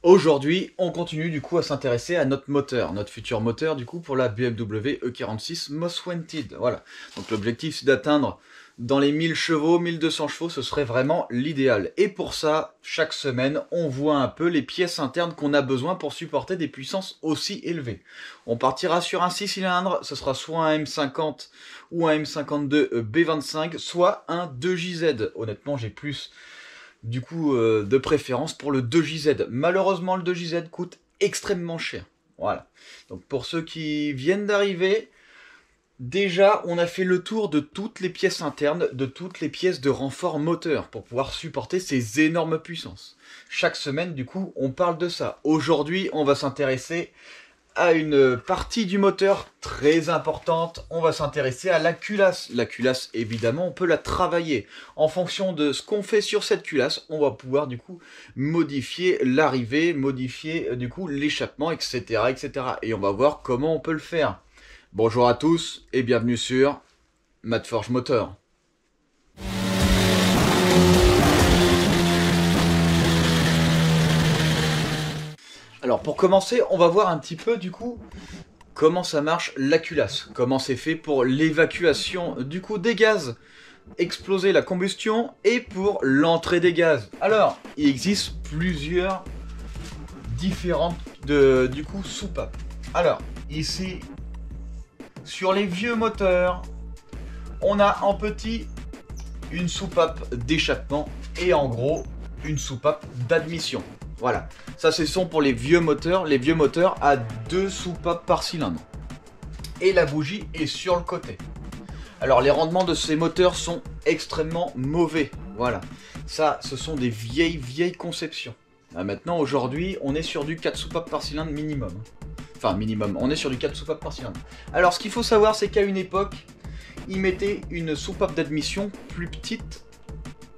Aujourd'hui, on continue du coup à s'intéresser à notre moteur, notre futur moteur du coup pour la BMW E46 Most Wanted. Voilà. Donc l'objectif c'est d'atteindre dans les 1000 chevaux, 1200 chevaux, ce serait vraiment l'idéal. Et pour ça, chaque semaine, on voit un peu les pièces internes qu'on a besoin pour supporter des puissances aussi élevées. On partira sur un 6 cylindres, ce sera soit un M50 ou un M52 B25, soit un 2JZ. Honnêtement, j'ai plus du coup de préférence pour le 2JZ. Malheureusement, le 2JZ coûte extrêmement cher. Voilà. Donc pour ceux qui viennent d'arriver, déjà on a fait le tour de toutes les pièces internes, de toutes les pièces de renfort moteur pour pouvoir supporter ces énormes puissances. Chaque semaine, du coup, on parle de ça. Aujourd'hui, on va s'intéresser à une partie du moteur très importante. On va s'intéresser à la culasse. La culasse, évidemment, on peut la travailler. En fonction de ce qu'on fait sur cette culasse, on va pouvoir du coup modifier l'arrivée, modifier du coup l'échappement, etc., etc. Et on va voir comment on peut le faire. Bonjour à tous et bienvenue sur Madforge Moteur. Alors pour commencer, on va voir un petit peu du coup comment ça marche la culasse, comment c'est fait pour l'évacuation du coup des gaz, exploser la combustion et pour l'entrée des gaz. Alors, il existe plusieurs différentes du coup soupapes. Alors, ici, sur les vieux moteurs, on a en petit une soupape d'échappement et en gros une soupape d'admission. Voilà, ça ce sont pour les vieux moteurs à 2 soupapes par cylindre. Et la bougie est sur le côté. Alors les rendements de ces moteurs sont extrêmement mauvais. Voilà, ça ce sont des vieilles conceptions. Là, maintenant aujourd'hui on est sur du 4 soupapes par cylindre minimum. Enfin minimum, on est sur du 4 soupapes par cylindre. Alors ce qu'il faut savoir c'est qu'à une époque, ils mettaient une soupape d'admission plus petite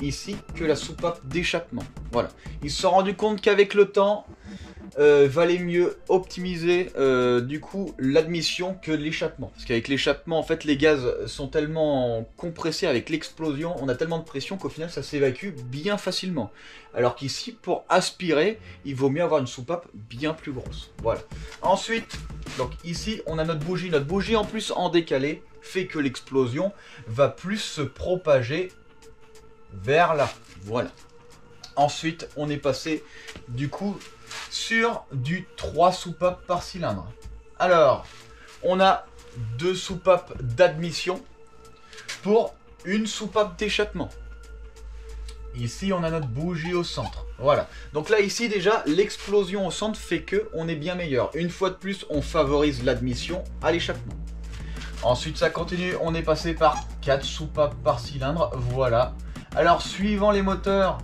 ici que la soupape d'échappement. Voilà. Ils se sont rendus compte qu'avec le temps, valait mieux optimiser du coup l'admission que l'échappement. Parce qu'avec l'échappement, en fait, les gaz sont tellement compressés avec l'explosion, on a tellement de pression qu'au final, ça s'évacue bien facilement. Alors qu'ici, pour aspirer, il vaut mieux avoir une soupape bien plus grosse. Voilà. Ensuite, donc ici, on a notre bougie. Notre bougie, en plus, en décalé, fait que l'explosion va plus se propager vers là, voilà. Ensuite, on est passé du coup sur du 3 soupapes par cylindre. Alors, on a 2 soupapes d'admission pour une soupape d'échappement. Ici, on a notre bougie au centre. Voilà. Donc là, ici, déjà, l'explosion au centre fait que on est bien meilleur. Une fois de plus, on favorise l'admission à l'échappement. Ensuite, ça continue. On est passé par 4 soupapes par cylindre. Voilà. Alors, suivant les moteurs,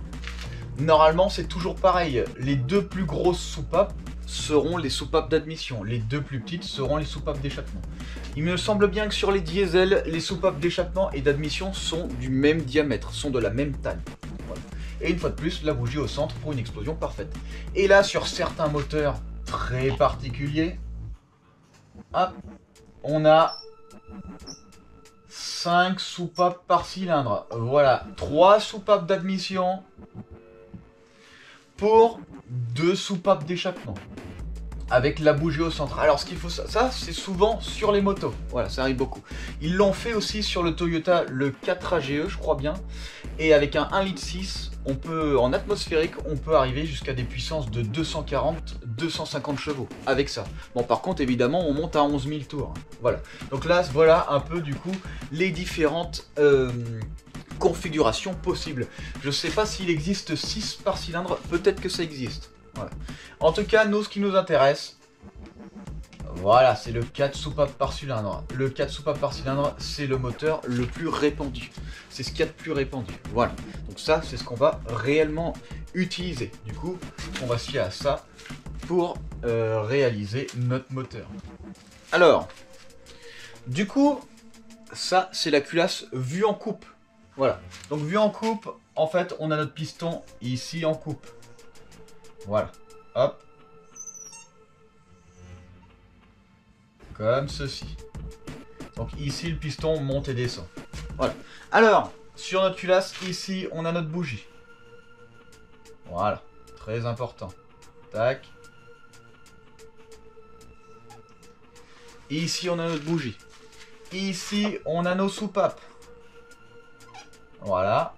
normalement, c'est toujours pareil. Les 2 plus grosses soupapes seront les soupapes d'admission. Les 2 plus petites seront les soupapes d'échappement. Il me semble bien que sur les diesels, les soupapes d'échappement et d'admission sont du même diamètre, sont de la même taille. Voilà. Et une fois de plus, la bougie au centre pour une explosion parfaite. Et là, sur certains moteurs très particuliers, hop, on a 5 soupapes par cylindre. Voilà, 3 soupapes d'admission pour 2 soupapes d'échappement. Avec la bougie au centre. Alors ce qu'il faut, ça c'est souvent sur les motos. Voilà, ça arrive beaucoup. Ils l'ont fait aussi sur le Toyota, le 4AGE, je crois bien. Et avec un 1,6 litre, on peut, en atmosphérique, on peut arriver jusqu'à des puissances de 240-250 chevaux avec ça. Bon, par contre, évidemment, on monte à 11 000 tours. Voilà. Donc là, voilà un peu, du coup, les différentes configurations possibles. Je ne sais pas s'il existe 6 par cylindre. Peut-être que ça existe. Voilà. En tout cas, nous, ce qui nous intéresse, voilà, c'est le 4 soupapes par cylindre. Le 4 soupapes par cylindre, c'est le moteur le plus répandu. C'est ce qu'il y a de plus répandu. Voilà. Donc ça, c'est ce qu'on va réellement utiliser. Du coup, on va se fier à ça pour réaliser notre moteur. Alors, du coup, ça, c'est la culasse vue en coupe. Voilà. Donc, vue en coupe, en fait, on a notre piston ici en coupe. Voilà, hop, comme ceci. Donc ici le piston monte et descend. Voilà. Alors, sur notre culasse, ici on a notre bougie. Voilà, très important. Tac. Ici, on a notre bougie. Ici, on a nos soupapes. Voilà.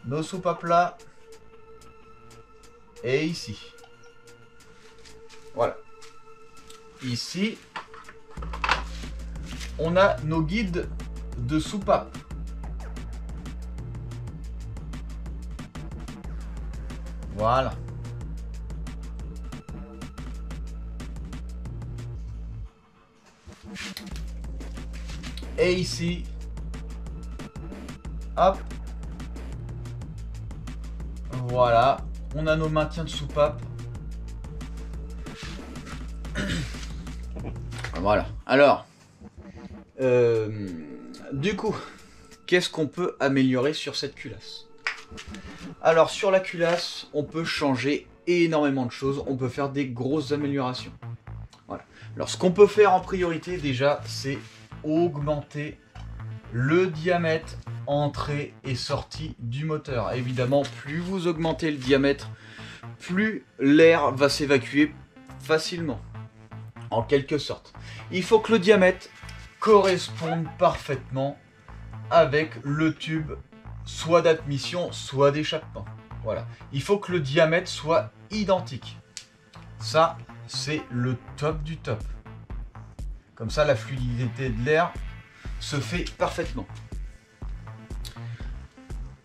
Nos soupapes là. Et ici. Voilà. Ici, on a nos guides de soupapes. Voilà. Et ici, hop, voilà, on a nos maintiens de soupape. Voilà. Alors, du coup, qu'est-ce qu'on peut améliorer sur cette culasse? Alors, sur la culasse, on peut changer énormément de choses. On peut faire des grosses améliorations. Voilà. Alors, ce qu'on peut faire en priorité, déjà, c'est augmenter le diamètre entrée et sortie du moteur. Évidemment, plus vous augmentez le diamètre, plus l'air va s'évacuer facilement. En quelque sorte. Il faut que le diamètre corresponde parfaitement avec le tube soit d'admission, soit d'échappement. Voilà. Il faut que le diamètre soit identique. Ça, c'est le top du top. Comme ça, la fluidité de l'air se fait parfaitement.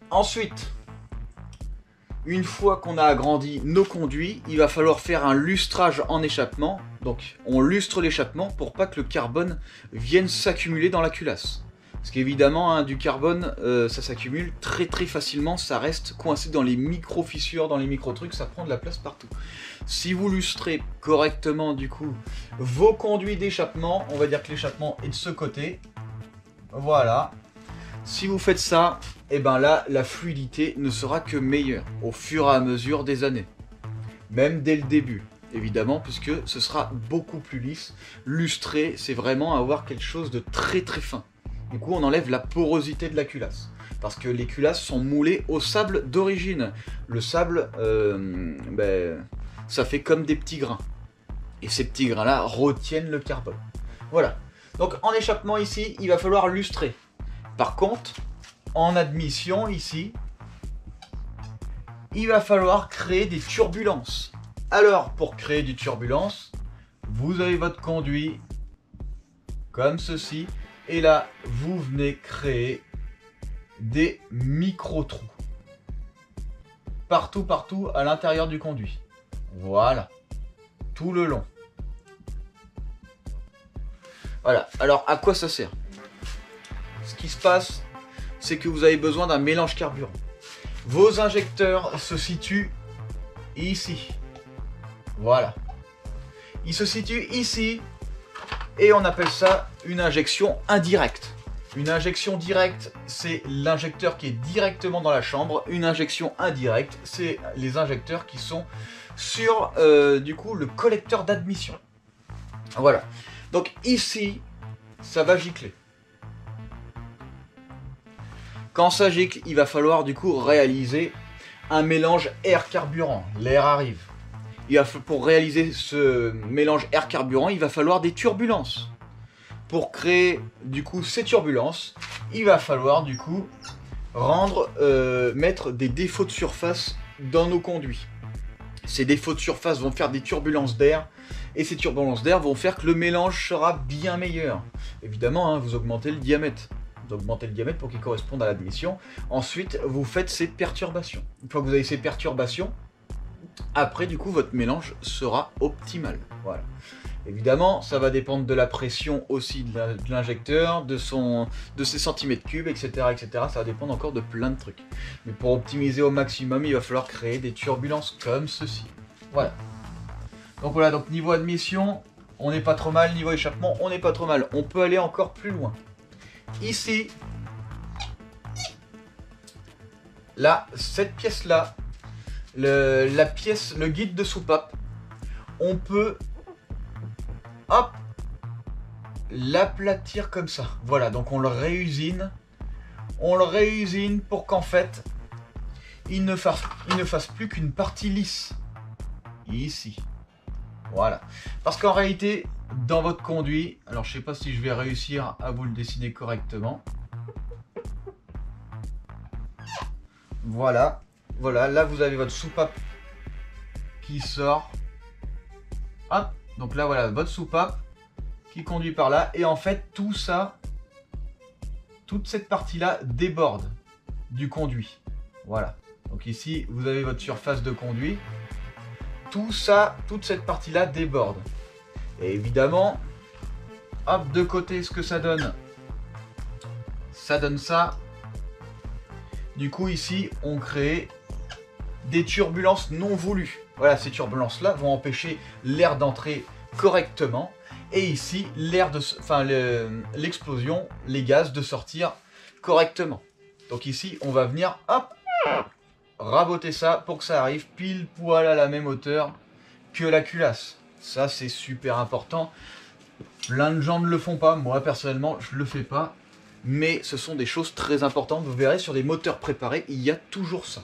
Ensuite, une fois qu'on a agrandi nos conduits, il va falloir faire un lustrage en échappement. Donc, on lustre l'échappement pour pas que le carbone vienne s'accumuler dans la culasse. Parce qu'évidemment, hein, du carbone, ça s'accumule très facilement, ça reste coincé dans les micro-fissures, dans les micro-trucs, ça prend de la place partout. Si vous lustrez correctement, du coup, vos conduits d'échappement, on va dire que l'échappement est de ce côté. Voilà. Si vous faites ça, et ben là, la fluidité ne sera que meilleure au fur et à mesure des années. Même dès le début, évidemment, puisque ce sera beaucoup plus lisse. Lustrer, c'est vraiment avoir quelque chose de très fin. Du coup, on enlève la porosité de la culasse. Parce que les culasses sont moulées au sable d'origine. Le sable, ça fait comme des petits grains. Et ces petits grains-là retiennent le carbone. Voilà. Donc, en échappement ici, il va falloir lustrer. Par contre, en admission ici, il va falloir créer des turbulences. Alors, pour créer des turbulences, vous avez votre conduit comme ceci. Et là, vous venez créer des micro-trous. Partout à l'intérieur du conduit. Voilà. Tout le long. Voilà. Alors, à quoi ça sert? Ce qui se passe, c'est que vous avez besoin d'un mélange carburant. Vos injecteurs se situent ici. Voilà. Ils se situent ici. Et on appelle ça une injection indirecte. Une injection directe, c'est l'injecteur qui est directement dans la chambre. Une injection indirecte, c'est les injecteurs qui sont sur, du coup, le collecteur d'admission. Voilà. Donc ici, ça va gicler. Quand ça gicle, il va falloir du coup réaliser un mélange air-carburant. L'air arrive. Pour réaliser ce mélange air-carburant, il va falloir des turbulences. Pour créer du coup ces turbulences, il va falloir du coup mettre des défauts de surface dans nos conduits. Ces défauts de surface vont faire des turbulences d'air, et ces turbulences d'air vont faire que le mélange sera bien meilleur. Évidemment, hein, vous augmentez le diamètre. Vous augmentez le diamètre pour qu'il corresponde à l'admission. Ensuite, vous faites ces perturbations. Une fois que vous avez ces perturbations, après, du coup, votre mélange sera optimal. Voilà. Évidemment, ça va dépendre de la pression aussi de l'injecteur, de ses centimètres cubes, etc., etc. Ça va dépendre encore de plein de trucs. Mais pour optimiser au maximum, il va falloir créer des turbulences comme ceci. Voilà. Donc voilà, donc niveau admission, on n'est pas trop mal. Niveau échappement, on n'est pas trop mal. On peut aller encore plus loin. Ici, là, cette pièce-là, le guide de soupape, on peut hop l'aplatir comme ça. Voilà, donc on le réusine pour qu'en fait il ne fasse plus qu'une partie lisse. Ici. Voilà. Parce qu'en réalité, dans votre conduit, alors je sais pas si je vais réussir à vous le dessiner correctement. Voilà. Voilà, là vous avez votre soupape qui sort. Hop. Donc là voilà, votre soupape qui conduit par là. Et en fait, tout ça, toute cette partie-là déborde du conduit. Voilà. Donc ici, vous avez votre surface de conduit. Tout ça, toute cette partie-là déborde. Et évidemment, hop, de côté, ce que ça donne ça. Du coup, ici, on crée des turbulences non voulues. Voilà, ces turbulences-là vont empêcher l'air d'entrer correctement. Et ici, l'explosion, les gaz de sortir correctement. Donc ici, on va venir, hop, raboter ça pour que ça arrive pile poil à la même hauteur que la culasse. Ça, c'est super important. Plein de gens ne le font pas. Moi, personnellement, je le fais pas. Mais ce sont des choses très importantes. Vous verrez, sur des moteurs préparés, il y a toujours ça.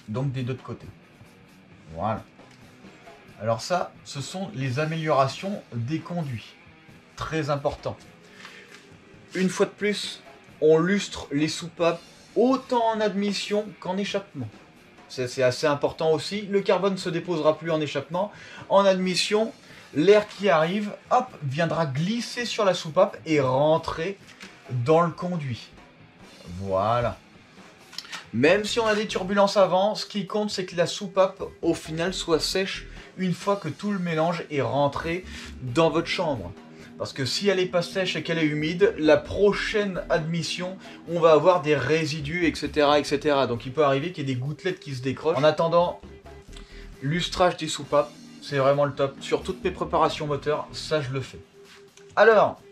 Donc, des deux côtés. Voilà. Alors ça, ce sont les améliorations des conduits. Très important. Une fois de plus, on lustre les soupapes autant en admission qu'en échappement. C'est assez important aussi. Le carbone ne se déposera plus en échappement. En admission, l'air qui arrive, hop, viendra glisser sur la soupape et rentrer dans le conduit. Voilà. Même si on a des turbulences avant, ce qui compte, c'est que la soupape, au final, soit sèche une fois que tout le mélange est rentré dans votre chambre. Parce que si elle n'est pas sèche et qu'elle est humide, la prochaine admission, on va avoir des résidus, etc., etc. Donc il peut arriver qu'il y ait des gouttelettes qui se décrochent. En attendant, lustrage des soupapes, c'est vraiment le top. Sur toutes mes préparations moteurs, ça je le fais. Alors,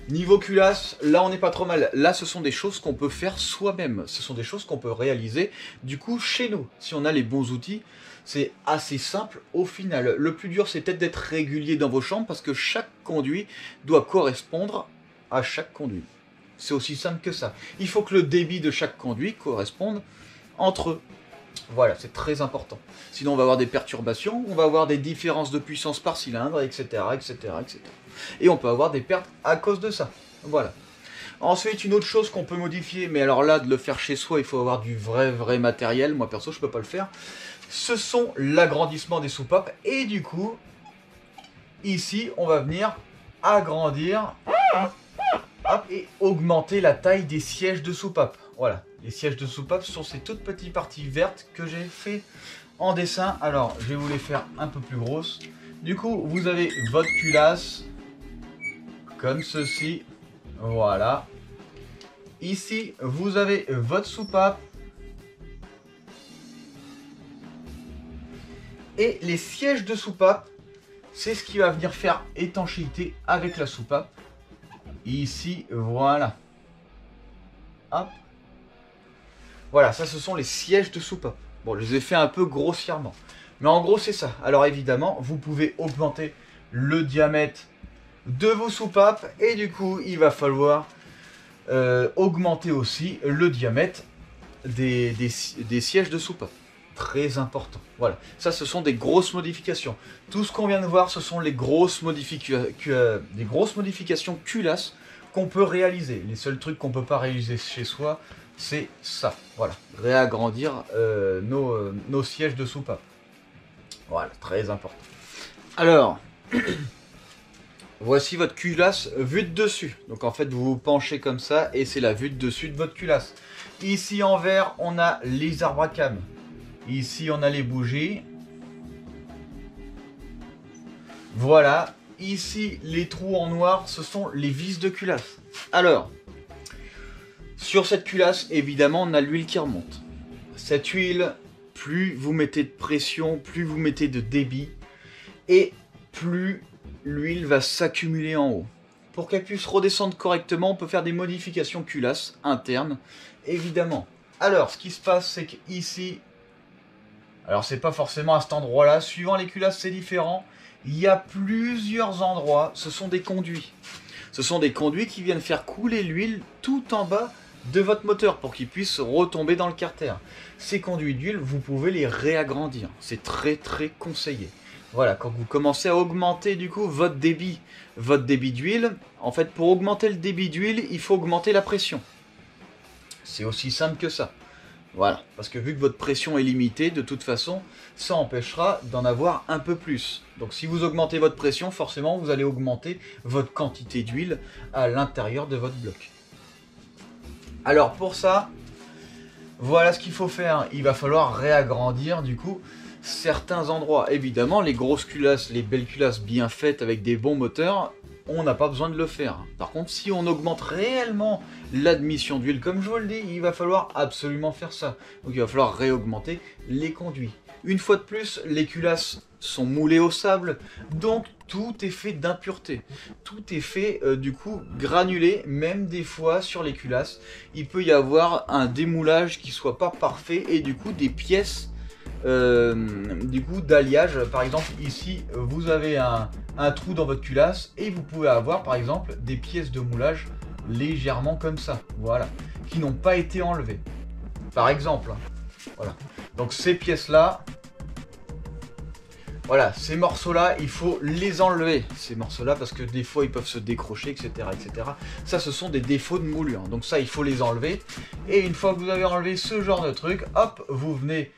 niveau culasse, là on n'est pas trop mal. Là ce sont des choses qu'on peut faire soi-même. Ce sont des choses qu'on peut réaliser du coup chez nous. Si on a les bons outils, c'est assez simple au final. Le plus dur c'est peut-être d'être régulier dans vos chambres parce que chaque conduit doit correspondre à chaque conduit. C'est aussi simple que ça. Il faut que le débit de chaque conduit corresponde entre eux. Voilà, c'est très important. Sinon on va avoir des perturbations, on va avoir des différences de puissance par cylindre, etc., etc., etc. Et on peut avoir des pertes à cause de ça. Voilà. Ensuite, une autre chose qu'on peut modifier, mais alors là, de le faire chez soi, il faut avoir du vrai matériel. Moi, perso, je peux pas le faire. Ce sont l'agrandissement des soupapes. Et du coup, ici, on va venir agrandir hop, et augmenter la taille des sièges de soupape. Voilà. Les sièges de soupape sont ces toutes petites parties vertes que j'ai fait en dessin. Alors, je vais vous les faire un peu plus grosses. Du coup, vous avez votre culasse. Comme ceci, voilà. Ici, vous avez votre soupape. Et les sièges de soupape, c'est ce qui va venir faire étanchéité avec la soupape. Ici, voilà. Hop. Voilà, ça ce sont les sièges de soupape. Bon, je les ai fait un peu grossièrement. Mais en gros, c'est ça. Alors évidemment, vous pouvez augmenter le diamètre de vos soupapes et du coup il va falloir augmenter aussi le diamètre des sièges de soupape. Très important. Voilà, ça ce sont des grosses modifications. Tout ce qu'on vient de voir, ce sont les grosses modifications culasse qu'on peut réaliser. Les seuls trucs qu'on peut pas réaliser chez soi, c'est ça. Voilà, réagrandir nos sièges de soupape. Voilà, très important. Alors voici votre culasse vue de dessus. Donc en fait, vous vous penchez comme ça et c'est la vue de dessus de votre culasse. Ici en vert, on a les arbres à cam. Ici, on a les bougies. Voilà. Ici, les trous en noir, ce sont les vis de culasse. Alors, sur cette culasse, évidemment, on a l'huile qui remonte. Cette huile, plus vous mettez de pression, plus vous mettez de débit et plus l'huile va s'accumuler en haut. Pour qu'elle puisse redescendre correctement, on peut faire des modifications culasse internes, évidemment. Alors, ce qui se passe, c'est qu'ici, alors c'est pas forcément à cet endroit-là, suivant les culasses, c'est différent. Il y a plusieurs endroits, ce sont des conduits. Ce sont des conduits qui viennent faire couler l'huile tout en bas de votre moteur pour qu'il puisse retomber dans le carter. Ces conduits d'huile, vous pouvez les réagrandir. C'est très très conseillé. Voilà, quand vous commencez à augmenter du coup votre débit d'huile, en fait pour augmenter le débit d'huile, il faut augmenter la pression. C'est aussi simple que ça. Voilà, parce que vu que votre pression est limitée, de toute façon, ça empêchera d'en avoir un peu plus. Donc si vous augmentez votre pression, forcément vous allez augmenter votre quantité d'huile à l'intérieur de votre bloc. Alors pour ça, voilà ce qu'il faut faire. Il va falloir réagrandir du coup certains endroits. Évidemment, les grosses culasses, les belles culasses bien faites avec des bons moteurs, on n'a pas besoin de le faire. Par contre, si on augmente réellement l'admission d'huile, comme je vous le dis, il va falloir absolument faire ça. Donc il va falloir réaugmenter les conduits. Une fois de plus, les culasses sont moulées au sable, donc tout est fait d'impuretés. Tout est fait du coup granulé, même des fois sur les culasses. Il peut y avoir un démoulage qui soit pas parfait et du coup des pièces du coup d'alliage. Par exemple ici vous avez un trou dans votre culasse et vous pouvez avoir par exemple des pièces de moulage légèrement comme ça, voilà, qui n'ont pas été enlevées par exemple, voilà. Donc ces pièces là, voilà, ces morceaux là il faut les enlever, ces morceaux là, parce que des fois ils peuvent se décrocher, etc., etc. Ça, ce sont des défauts de moulure, donc ça il faut les enlever. Et une fois que vous avez enlevé ce genre de truc, hop, vous venez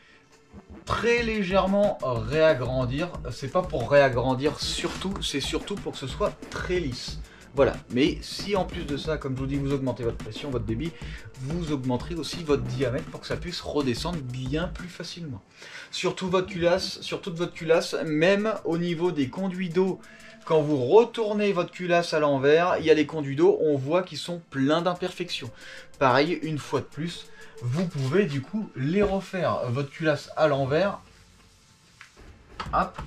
très légèrement réagrandir. C'est pas pour réagrandir surtout, c'est surtout pour que ce soit très lisse. Voilà, mais si en plus de ça, comme je vous dis, vous augmentez votre pression, votre débit, vous augmenterez aussi votre diamètre pour que ça puisse redescendre bien plus facilement. Sur toute votre culasse, même au niveau des conduits d'eau, quand vous retournez votre culasse à l'envers, il y a les conduits d'eau, on voit qu'ils sont pleins d'imperfections. Pareil, une fois de plus, vous pouvez du coup les refaire. Votre culasse à l'envers, hop,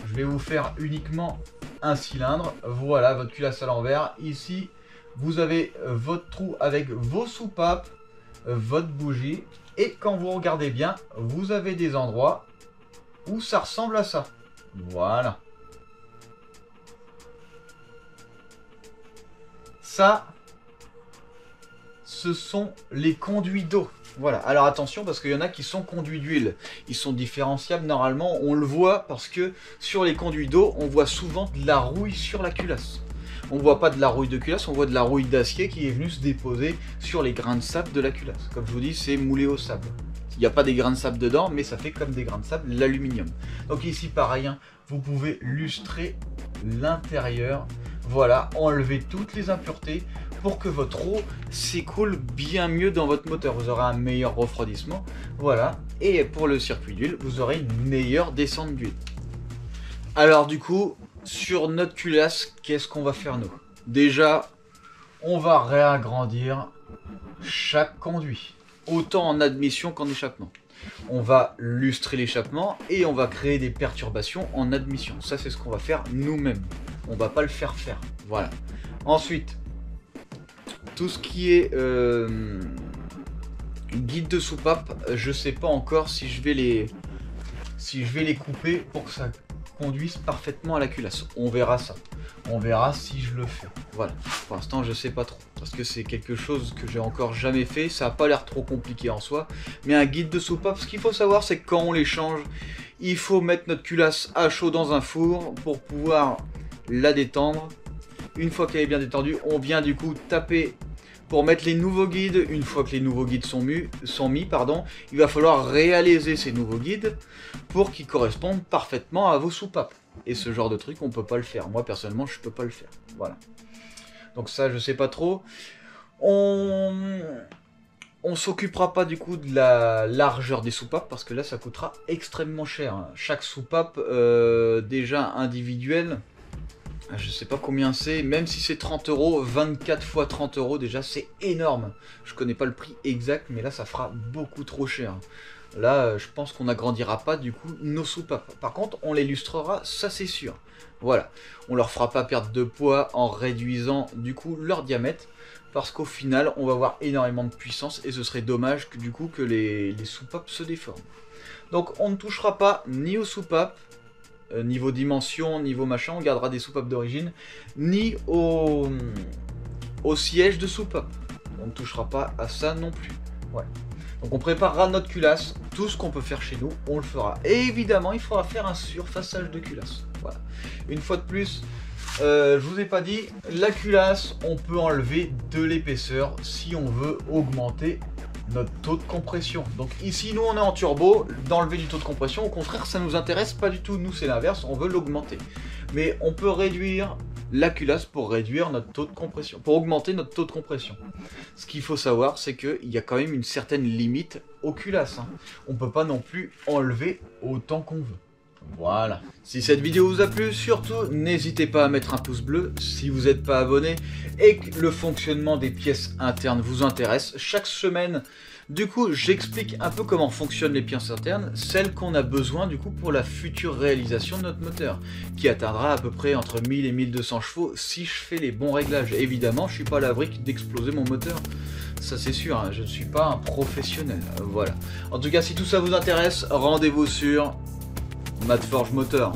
je vais vous faire uniquement un cylindre. Voilà votre culasse à l'envers. Ici, vous avez votre trou avec vos soupapes, votre bougie. Et quand vous regardez bien, vous avez des endroits où ça ressemble à ça. Voilà. Ça, ce sont les conduits d'eau. Voilà, alors attention parce qu'il y en a qui sont conduits d'huile. Ils sont différenciables normalement, on le voit parce que sur les conduits d'eau, on voit souvent de la rouille sur la culasse. On voit pas de la rouille de culasse, on voit de la rouille d'acier qui est venue se déposer sur les grains de sable de la culasse. Comme je vous dis, c'est moulé au sable. Il n'y a pas des grains de sable dedans, mais ça fait comme des grains de sable l'aluminium. Donc ici, pareil, hein, vous pouvez lustrer l'intérieur. Voilà, enlever toutes les impuretés pour que votre eau s'écoule bien mieux dans votre moteur. Vous aurez un meilleur refroidissement. Voilà, et pour le circuit d'huile, vous aurez une meilleure descente d'huile. Alors du coup, sur notre culasse, qu'est-ce qu'on va faire nous? Déjà, on va réagrandir chaque conduit, autant en admission qu'en échappement. On va lustrer l'échappement et on va créer des perturbations en admission. Ça, c'est ce qu'on va faire nous-mêmes. On va pas le faire faire. Voilà. Ensuite, tout ce qui est guide de soupape, je sais pas encore si je vais les couper pour que ça conduise parfaitement à la culasse. On verra ça. On verra si je le fais. Voilà. Pour l'instant, je sais pas trop. Parce que c'est quelque chose que j'ai encore jamais fait. Ça n'a pas l'air trop compliqué en soi. Mais un guide de soupape, ce qu'il faut savoir, c'est que quand on les change, il faut mettre notre culasse à chaud dans un four pour pouvoir la détendre. Une fois qu'elle est bien détendue, on vient du coup taper pour mettre les nouveaux guides. Une fois que les nouveaux guides sont mis, il va falloir réaliser ces nouveaux guides pour qu'ils correspondent parfaitement à vos soupapes. Et ce genre de truc, on peut pas le faire. Moi, personnellement, je peux pas le faire. Voilà. Donc ça, je sais pas trop. On s'occupera pas du coup de la largeur des soupapes parce que là, ça coûtera extrêmement cher. Chaque soupape, déjà individuelle, je sais pas combien c'est, même si c'est 30 €, 24 fois 30 €, déjà c'est énorme. Je connais pas le prix exact, mais là ça fera beaucoup trop cher. Là, je pense qu'on n'agrandira pas du coup nos soupapes. Par contre, on les lustrera, ça c'est sûr. Voilà, on leur fera pas perdre de poids en réduisant du coup leur diamètre, parce qu'au final, on va avoir énormément de puissance et ce serait dommage que du coup que les soupapes se déforment. Donc on ne touchera pas ni aux soupapes, niveau dimension, niveau machin, on gardera des soupapes d'origine, ni au siège de soupape. on ne touchera pas à ça non plus. Voilà. Donc on préparera notre culasse, tout ce qu'on peut faire chez nous, on le fera. Et évidemment, il faudra faire un surfaçage de culasse. Voilà. Une fois de plus, je vous ai pas dit, la culasse, on peut enlever de l'épaisseur si on veut augmenter notre taux de compression. Donc ici, nous, on est en turbo, d'enlever du taux de compression. Au contraire, ça nous intéresse pas du tout. Nous, c'est l'inverse, on veut l'augmenter. Mais on peut réduire la culasse pour réduire notre taux de compression, pour augmenter notre taux de compression. Ce qu'il faut savoir, c'est qu'il y a quand même une certaine limite aux culasses. On peut pas non plus enlever autant qu'on veut. Voilà. Si cette vidéo vous a plu, surtout n'hésitez pas à mettre un pouce bleu si vous n'êtes pas abonné et que le fonctionnement des pièces internes vous intéresse. Chaque semaine, du coup, j'explique un peu comment fonctionnent les pièces internes, celles qu'on a besoin du coup pour la future réalisation de notre moteur, qui atteindra à peu près entre 1000 et 1200 chevaux si je fais les bons réglages. Évidemment, je suis pas à l'abri d'exploser mon moteur. Ça c'est sûr, hein, je ne suis pas un professionnel. Voilà. En tout cas, si tout ça vous intéresse, rendez-vous sur Matt Forge Moteur.